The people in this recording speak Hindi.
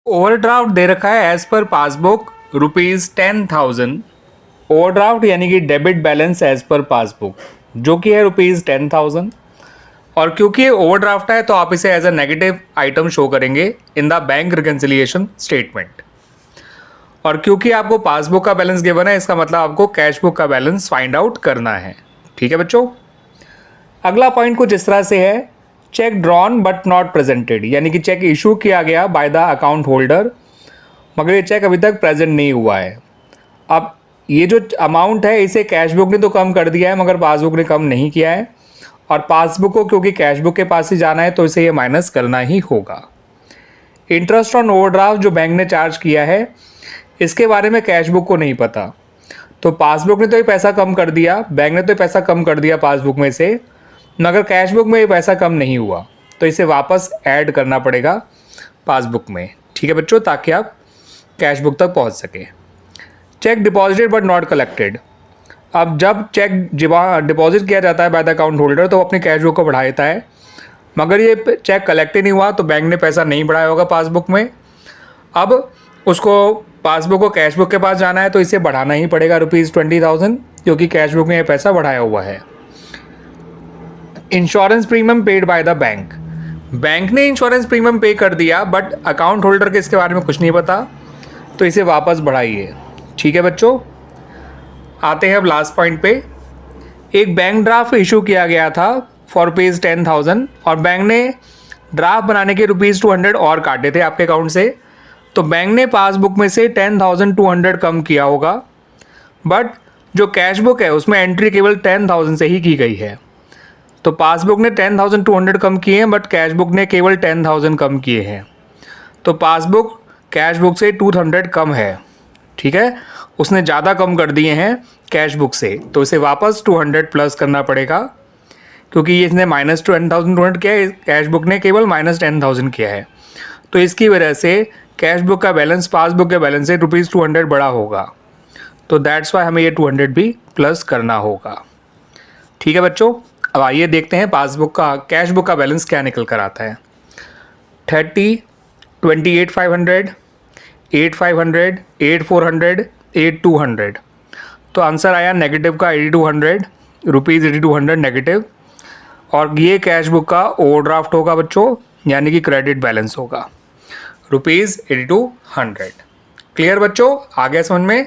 ओवरड्राफ्ट दे रखा है एज पर पासबुक ₹10,000। ओवरड्राफ्ट यानी कि debit balance as per passbook जो कि है ₹10,000। और क्योंकि ये ओवरड्राफ्ट है तो आप इसे as a negative item show करेंगे in the bank reconciliation statement. और क्योंकि आपको पासबुक का बैलेंस गिवन है इसका मतलब आपको कैश बुक का बैलेंस फाइंड आउट करना है। ठीक है बच्चों, अगला पॉइंट कुछ इस तरह से है, check drawn but not presented, यानी कि चेक इशू किया गया बाय द अकाउंट होल्डर मगर ये चेक अभी तक प्रेजेंट नहीं हुआ है। अब ये जो अमाउंट है इसे कैश बुक ने तो कम कर दिया है मगर पासबुक ने कम नहीं किया है, और पासबुक को क्योंकि कैश बुक के पास ही जाना है तो इसे ये माइनस करना ही होगा। इंटरेस्ट ऑन ओवरड्राफ्ट जो बैंक ने चार्ज किया है इसके बारे में कैश बुक को नहीं पता, तो पासबुक ने तो ये पैसा कम कर दिया, बैंक ने तो ये पैसा कम कर दिया पासबुक में से, मगर कैश बुक में ये पैसा कम नहीं हुआ तो इसे वापस ऐड करना पड़ेगा पासबुक में। ठीक है बच्चों, ताकि आप कैश बुक तक पहुंच सके। Check deposited but not collected, अब जब चेक डिपॉजिट किया जाता है बाय द अकाउंट होल्डर तो अपनी कैश बुक को बढ़ा देता है, मगर ये चेक कलेक्ट ही नहीं हुआ तो बैंक ने पैसा नहीं बढ़ाया होगा पासबुक में। अब उसको पासबुक को कैश बुक के पास जाना है तो इसे बढ़ाना ही पड़ेगा ₹20,000 क्योंकि कैश बुक में ये पैसा बढ़ाया हुआ है। Insurance premium paid by the bank, bank ने इंश्योरेंस प्रीमियम पे कर दिया बट अकाउंट होल्डर के इसके बारे में कुछ नहीं पता तो इसे वापस बढ़ाइए। ठीक है बच्चों, आते हैं अब लास्ट पॉइंट पे। एक बैंक ड्राफ्ट इशू किया गया था फॉर ₹10,000 और बैंक ने ड्राफ्ट बनाने के ₹200 और काटे थे आपके अकाउंट से, तो बैंक ने पासबुक में से 10,200 कम किया होगा, बट जो कैश बुक है उसमें एंट्री केवल 10,000 से ही की गई है। तो पासबुक ने 10,200 कम किए हैं बट कैश बुक ने केवल 10,000 कम किए हैं, तो पासबुक कैश बुक से 200 कम है। ठीक है, उसने ज़्यादा कम कर दिए हैं कैश बुक से, तो इसे वापस 200 प्लस करना पड़ेगा क्योंकि ये इसने माइनस 10,200 किया है, कैश बुक ने केवल माइनस 10,000 किया है, तो इसकी वजह से कैश बुक का बैलेंस पासबुक के बैलेंस से ₹200 बड़ा होगा, तो दैट्स वाई हमें ये 200 भी प्लस करना होगा। ठीक है बच्चों, अब आइए देखते हैं पासबुक का कैश बुक का बैलेंस क्या निकल कर आता है। 30, 28,500, 8,500, 8,400, 8,200, तो आंसर आया नेगेटिव का 8,200, ₹8,200 नेगेटिव, और ये कैश बुक का ओवरड्राफ्ट होगा बच्चों, यानी कि क्रेडिट बैलेंस होगा ₹8,200। क्लियर बच्चों, आ गया समझ में?